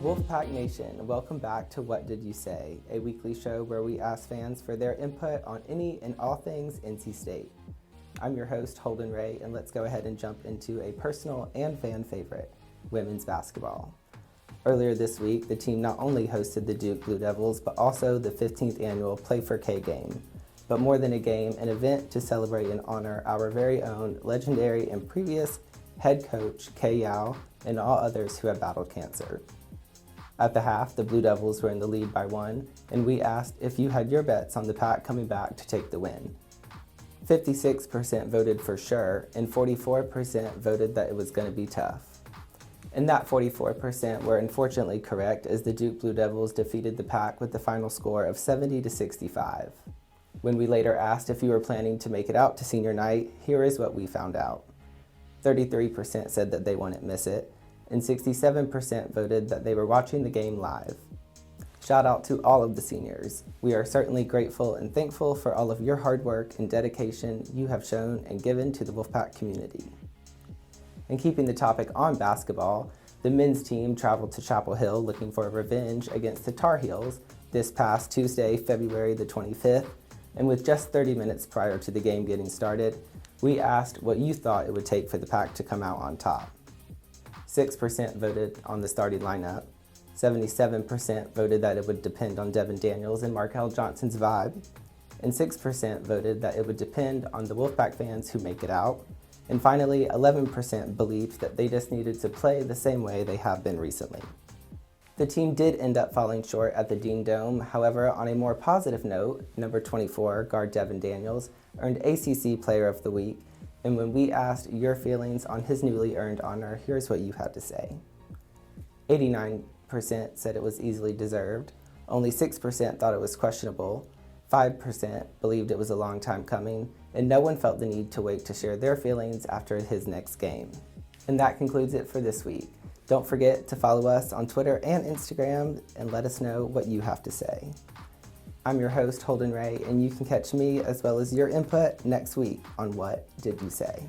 Wolfpack Nation, welcome back to What Did You Say, a weekly show where we ask fans for their input on any and all things NC State. I'm your host, Holden Ray, and let's go ahead and jump into a personal and fan favorite, women's basketball. Earlier this week, the team not only hosted the Duke Blue Devils, but also the 15th annual Play for K game. But more than a game, an event to celebrate and honor our very own legendary and previous head coach, Kay Yao, and all others who have battled cancer. At the half, the Blue Devils were in the lead by 1, and we asked if you had your bets on the Pack coming back to take the win. 56% voted for sure, and 44% voted that it was going to be tough. And that 44% were unfortunately correct, as the Duke Blue Devils defeated the Pack with the final score of 70-65. When we later asked if you were planning to make it out to senior night, here is what we found out. 33% said that they wouldn't miss it, and 67% voted that they were watching the game live. Shout out to all of the seniors. We are certainly grateful and thankful for all of your hard work and dedication you have shown and given to the Wolfpack community. And keeping the topic on basketball, the men's team traveled to Chapel Hill looking for revenge against the Tar Heels this past Tuesday, February the 25th, and with just 30 minutes prior to the game getting started, we asked what you thought it would take for the Pack to come out on top. 6% voted on the starting lineup, 77% voted that it would depend on Devin Daniels and Markel Johnson's vibe, and 6% voted that it would depend on the Wolfpack fans who make it out, and finally 11% believed that they just needed to play the same way they have been recently. The team did end up falling short at the Dean Dome. However, on a more positive note, number 24, guard Devin Daniels, earned ACC Player of the Week, and when we asked your feelings on his newly earned honor, here's what you had to say. 89% said it was easily deserved, only 6% thought it was questionable, 5% believed it was a long time coming, and no one felt the need to wait to share their feelings after his next game. And that concludes it for this week. Don't forget to follow us on Twitter and Instagram and let us know what you have to say. I'm your host, Holden Ray, and you can catch me as well as your input next week on What Did You Say?